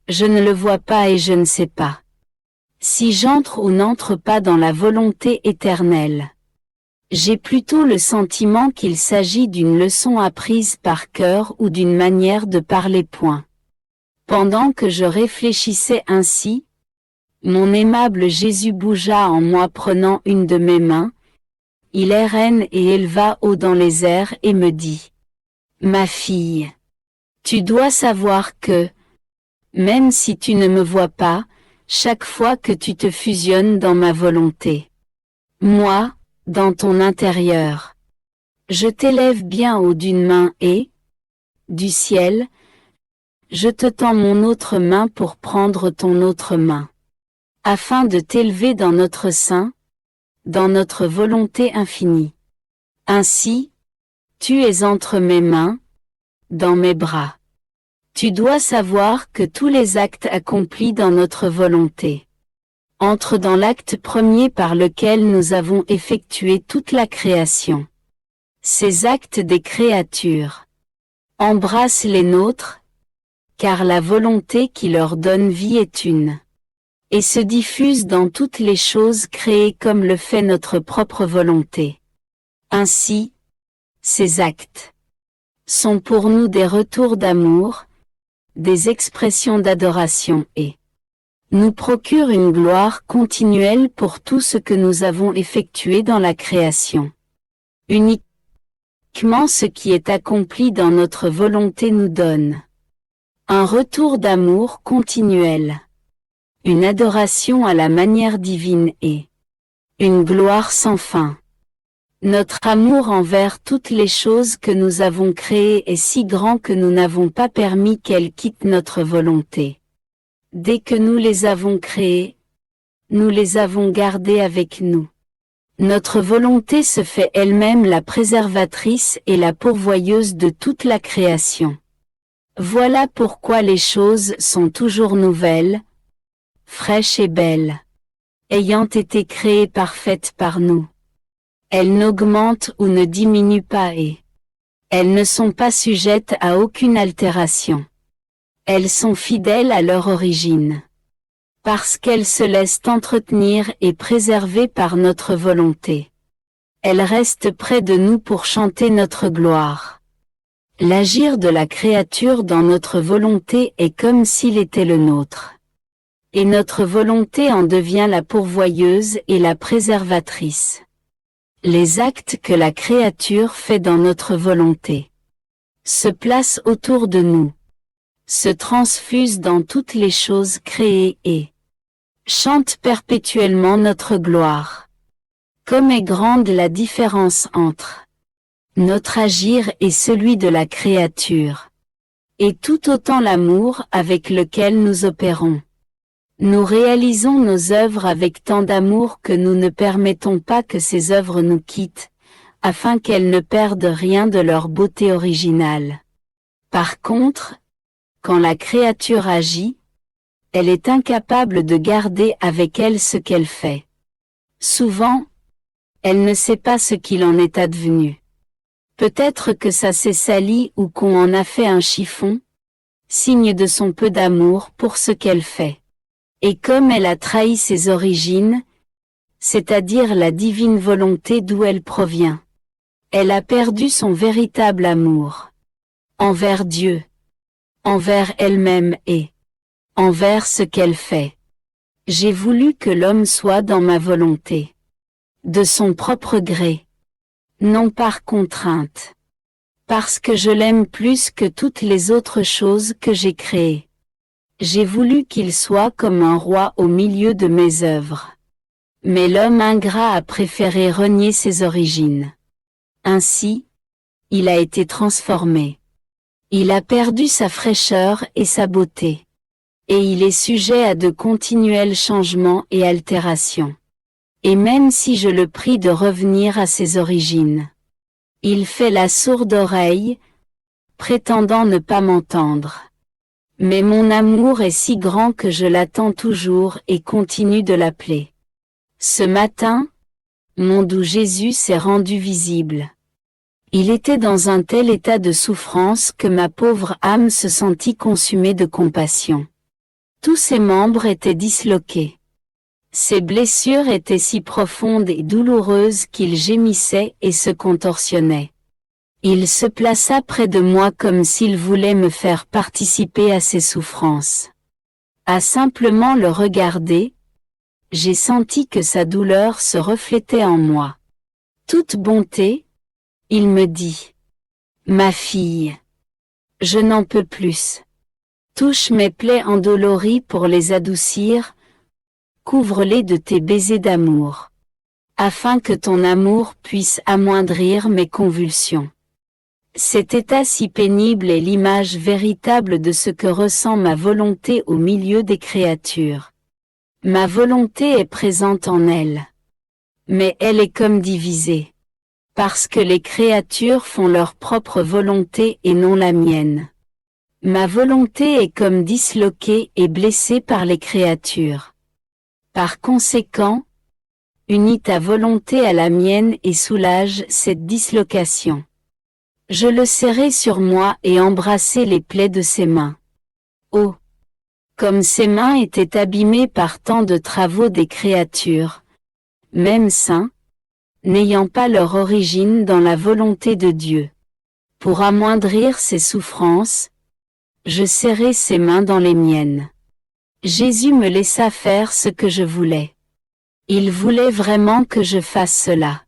je ne le vois pas et je ne sais pas si j'entre ou n'entre pas dans la volonté éternelle. J'ai plutôt le sentiment qu'il s'agit d'une leçon apprise par cœur ou d'une manière de parler. Pendant que je réfléchissais ainsi, mon aimable Jésus bougea en moi prenant une de mes mains, il RN et éleva haut dans les airs et me dit, « Ma fille, tu dois savoir que, même si tu ne me vois pas, chaque fois que tu te fusionnes dans ma volonté, moi, dans ton intérieur, je t'élève bien haut d'une main et, du ciel, je te tends mon autre main pour prendre ton autre main, afin de t'élever dans notre sein, dans notre volonté infinie. Ainsi, tu es entre mes mains, dans mes bras. Tu dois savoir que tous les actes accomplis dans notre volonté entrent dans l'acte premier par lequel nous avons effectué toute la création. Ces actes des créatures embrassent les nôtres, car la volonté qui leur donne vie est une, et se diffuse dans toutes les choses créées comme le fait notre propre volonté. Ainsi, ces actes sont pour nous des retours d'amour, des expressions d'adoration et nous procurent une gloire continuelle pour tout ce que nous avons effectué dans la création. Uniquement ce qui est accompli dans notre volonté nous donne un retour d'amour continuel, une adoration à la manière divine et une gloire sans fin. Notre amour envers toutes les choses que nous avons créées est si grand que nous n'avons pas permis qu'elles quittent notre volonté. Dès que nous les avons créées, nous les avons gardées avec nous. Notre volonté se fait elle-même la préservatrice et la pourvoyeuse de toute la création. Voilà pourquoi les choses sont toujours nouvelles, fraîches et belles, ayant été créées parfaites par nous. Elles n'augmentent ou ne diminuent pas et elles ne sont pas sujettes à aucune altération. Elles sont fidèles à leur origine, parce qu'elles se laissent entretenir et préserver par notre volonté. Elles restent près de nous pour chanter notre gloire. L'agir de la créature dans notre volonté est comme s'il était le nôtre. Et notre volonté en devient la pourvoyeuse et la préservatrice. Les actes que la créature fait dans notre volonté se placent autour de nous, se transfusent dans toutes les choses créées et chantent perpétuellement notre gloire. Comme est grande la différence entre notre agir et celui de la créature, et tout autant l'amour avec lequel nous opérons. Nous réalisons nos œuvres avec tant d'amour que nous ne permettons pas que ces œuvres nous quittent, afin qu'elles ne perdent rien de leur beauté originale. Par contre, quand la créature agit, elle est incapable de garder avec elle ce qu'elle fait. Souvent, elle ne sait pas ce qu'il en est advenu. Peut-être que ça s'est sali ou qu'on en a fait un chiffon, signe de son peu d'amour pour ce qu'elle fait. Et comme elle a trahi ses origines, c'est-à-dire la divine volonté d'où elle provient, Elle a perdu son véritable amour. Envers Dieu. Envers elle-même et envers ce qu'elle fait. J'ai voulu que l'homme soit dans ma volonté. De son propre gré. Non par contrainte. Parce que je l'aime plus que toutes les autres choses que j'ai créées. J'ai voulu qu'il soit comme un roi au milieu de mes œuvres. Mais l'homme ingrat a préféré renier ses origines. Ainsi, il a été transformé. Il a perdu sa fraîcheur et sa beauté. Et il est sujet à de continuels changements et altérations. Et même si je le prie de revenir à ses origines, il fait la sourde oreille, prétendant ne pas m'entendre. Mais mon amour est si grand que je l'attends toujours et continue de l'appeler. Ce matin, mon doux Jésus s'est rendu visible. Il était dans un tel état de souffrance que ma pauvre âme se sentit consumée de compassion. Tous ses membres étaient disloqués. Ses blessures étaient si profondes et douloureuses qu'il gémissait et se contorsionnait. Il se plaça près de moi comme s'il voulait me faire participer à ses souffrances. À simplement le regarder, j'ai senti que sa douleur se reflétait en moi. Toute bonté, il me dit. Ma fille. Je n'en peux plus. Touche mes plaies endolories pour les adoucir, couvre-les de tes baisers d'amour, afin que ton amour puisse amoindrir mes convulsions. Cet état si pénible est l'image véritable de ce que ressent ma volonté au milieu des créatures. Ma volonté est présente en elle. Mais elle est comme divisée. Parce que les créatures font leur propre volonté et non la mienne. Ma volonté est comme disloquée et blessée par les créatures. Par conséquent, unis ta volonté à la mienne et soulage cette dislocation. Je le serrai sur moi et embrassai les plaies de ses mains. Oh! Comme ses mains étaient abîmées par tant de travaux des créatures, même saints, n'ayant pas leur origine dans la volonté de Dieu. Pour amoindrir ses souffrances, je serrai ses mains dans les miennes. Jésus me laissa faire ce que je voulais. Il voulait vraiment que je fasse cela.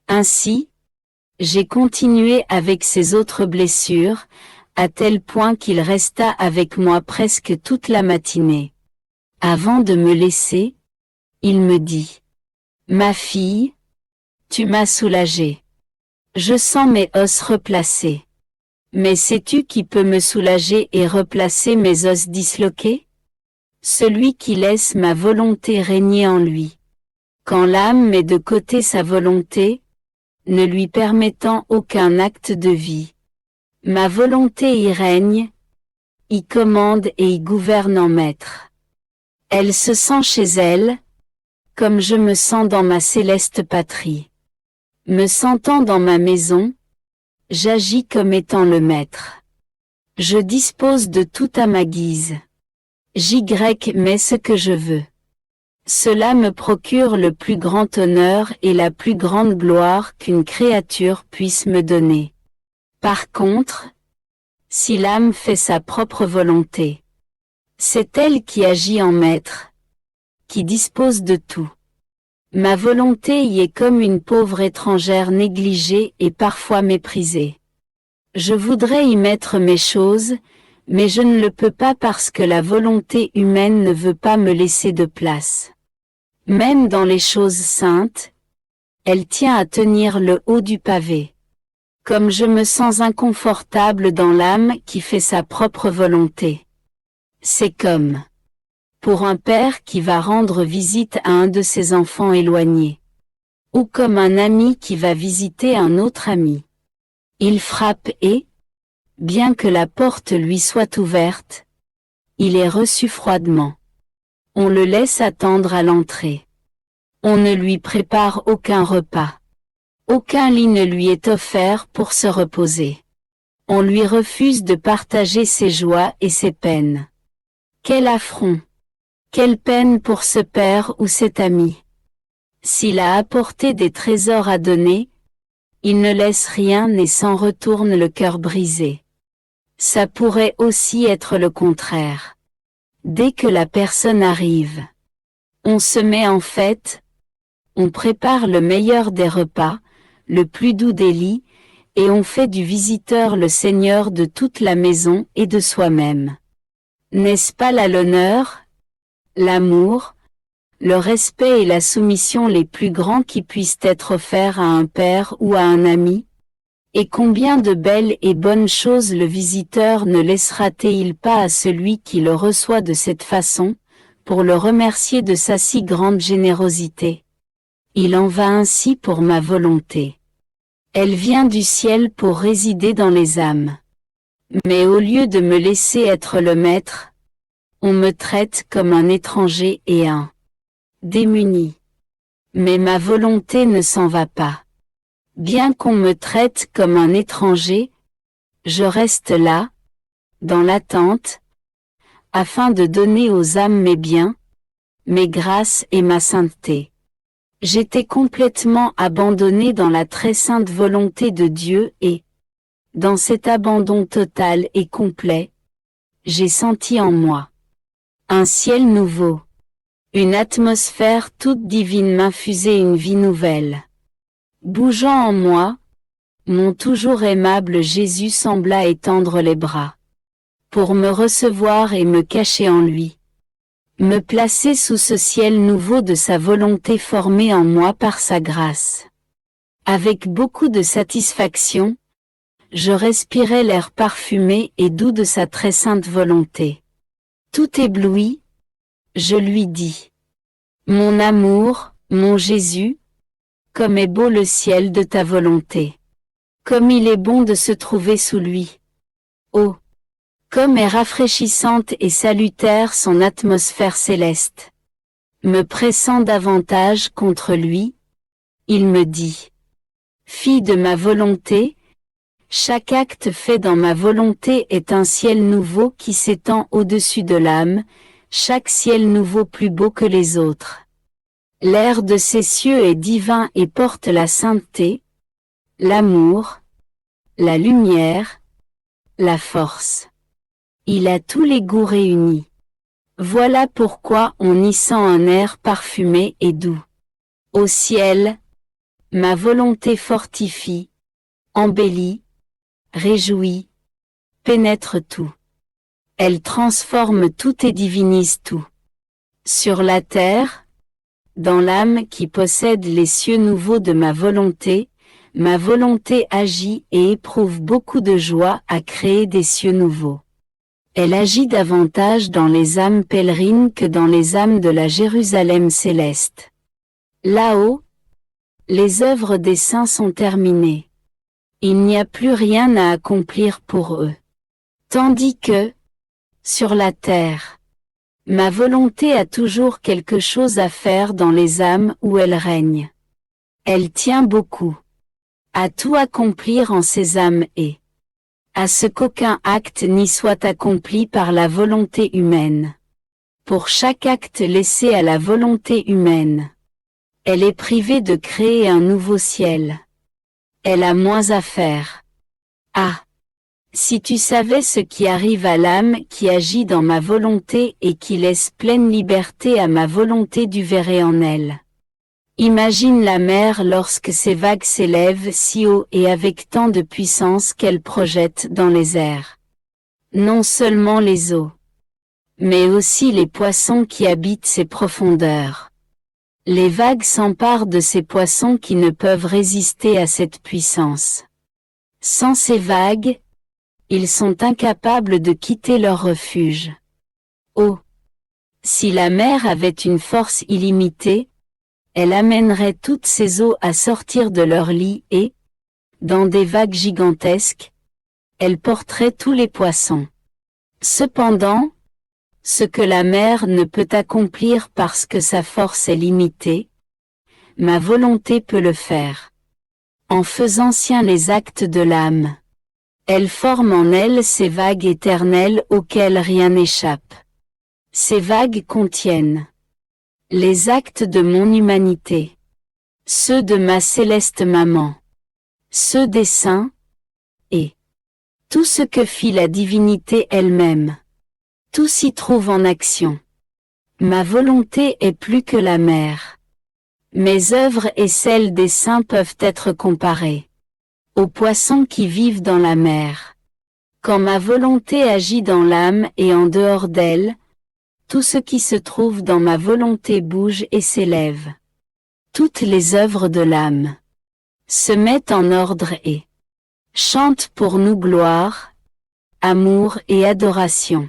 Ainsi, j'ai continué avec ses autres blessures, à tel point qu'il resta avec moi presque toute la matinée. Avant de me laisser, il me dit « Ma fille, tu m'as soulagée. Je sens mes os replacés. Mais sais-tu qui peut me soulager et replacer mes os disloqués? Celui qui laisse ma volonté régner en lui. Quand l'âme met de côté sa volonté, ne lui permettant aucun acte de vie. Ma volonté y règne, y commande et y gouverne en maître. Elle se sent chez elle, comme je me sens dans ma céleste patrie. Me sentant dans ma maison, j'agis comme étant le maître. Je dispose de tout à ma guise. J'y mets ce que je veux. Cela me procure le plus grand honneur et la plus grande gloire qu'une créature puisse me donner. Par contre, si l'âme fait sa propre volonté, c'est elle qui agit en maître, qui dispose de tout. Ma volonté y est comme une pauvre étrangère négligée et parfois méprisée. Je voudrais y mettre mes choses, mais je ne le peux pas parce que la volonté humaine ne veut pas me laisser de place. Même dans les choses saintes, elle tient à tenir le haut du pavé. Comme je me sens inconfortable dans l'âme qui fait sa propre volonté. C'est comme pour un père qui va rendre visite à un de ses enfants éloignés. Ou comme un ami qui va visiter un autre ami. Il frappe et, bien que la porte lui soit ouverte, il est reçu froidement. On le laisse attendre à l'entrée. On ne lui prépare aucun repas. Aucun lit ne lui est offert pour se reposer. On lui refuse de partager ses joies et ses peines. Quel affront! Quelle peine pour ce père ou cet ami! S'il a apporté des trésors à donner, Il ne laisse rien et s'en retourne le cœur brisé. Ça pourrait aussi être le contraire. Dès que la personne arrive, on se met en fête, on prépare le meilleur des repas, le plus doux des lits, et on fait du visiteur le seigneur de toute la maison et de soi-même. N'est-ce pas là l'honneur, l'amour, le respect et la soumission les plus grands qui puissent être offerts à un père ou à un ami? Et combien de belles et bonnes choses le visiteur ne laissera-t-il pas à celui qui le reçoit de cette façon, pour le remercier de sa si grande générosité? Il en va ainsi pour ma volonté. Elle vient du ciel pour résider dans les âmes. Mais au lieu de me laisser être le maître, on me traite comme un étranger et un démuni. Mais ma volonté ne s'en va pas. Bien qu'on me traite comme un étranger, je reste là, dans l'attente, afin de donner aux âmes mes biens, mes grâces et ma sainteté. J'étais complètement abandonné dans la très sainte volonté de Dieu et, dans cet abandon total et complet, j'ai senti en moi un ciel nouveau, une atmosphère toute divine m'infusait une vie nouvelle. Bougeant en moi, mon toujours aimable Jésus sembla étendre les bras, pour me recevoir et me cacher en lui, me placer sous ce ciel nouveau de sa volonté formée en moi par sa grâce. Avec beaucoup de satisfaction, je respirais l'air parfumé et doux de sa très sainte volonté. Tout ébloui, je lui dis: Mon amour, mon Jésus, comme est beau le ciel de ta volonté. Comme il est bon de se trouver sous lui. Oh! Comme est rafraîchissante et salutaire son atmosphère céleste. Me pressant davantage contre lui, il me dit: Fille de ma volonté, chaque acte fait dans ma volonté est un ciel nouveau qui s'étend au-dessus de l'âme, chaque ciel nouveau plus beau que les autres. L'air de ces cieux est divin et porte la sainteté, l'amour, la lumière, la force. Il a tous les goûts réunis. Voilà pourquoi on y sent un air parfumé et doux. Au ciel, ma volonté fortifie, embellit, réjouit, pénètre tout. Elle transforme tout et divinise tout. Sur la terre, dans l'âme qui possède les cieux nouveaux de ma volonté agit et éprouve beaucoup de joie à créer des cieux nouveaux. Elle agit davantage dans les âmes pèlerines que dans les âmes de la Jérusalem céleste. Là-haut, les œuvres des saints sont terminées. Il n'y a plus rien à accomplir pour eux. Tandis que, sur la terre, ma volonté a toujours quelque chose à faire dans les âmes où elle règne. Elle tient beaucoup à tout accomplir en ces âmes et à ce qu'aucun acte n'y soit accompli par la volonté humaine. Pour chaque acte laissé à la volonté humaine, elle est privée de créer un nouveau ciel. Elle a moins à faire. Ah! Si tu savais ce qui arrive à l'âme qui agit dans ma volonté et qui laisse pleine liberté à ma volonté du verrer en elle. Imagine la mer lorsque ses vagues s'élèvent si haut et avec tant de puissance qu'elle projette dans les airs. Non seulement les eaux, mais aussi les poissons qui habitent ces profondeurs. Les vagues s'emparent de ces poissons qui ne peuvent résister à cette puissance. Sans ces vagues, ils sont incapables de quitter leur refuge. Oh! Si la mer avait une force illimitée, elle amènerait toutes ces eaux à sortir de leur lit et, dans des vagues gigantesques, elle porterait tous les poissons. Cependant, ce que la mer ne peut accomplir parce que sa force est limitée, ma volonté peut le faire. En faisant sien les actes de l'âme, elle forme en elle ces vagues éternelles auxquelles rien n'échappe. Ces vagues contiennent les actes de mon humanité, ceux de ma céleste maman, ceux des saints, et tout ce que fit la divinité elle-même. Tout s'y trouve en action. Ma volonté est plus que la mer. Mes œuvres et celles des saints peuvent être comparées aux poissons qui vivent dans la mer. Quand ma volonté agit dans l'âme et en dehors d'elle, tout ce qui se trouve dans ma volonté bouge et s'élève. Toutes les œuvres de l'âme se mettent en ordre et chantent pour nous gloire, amour et adoration.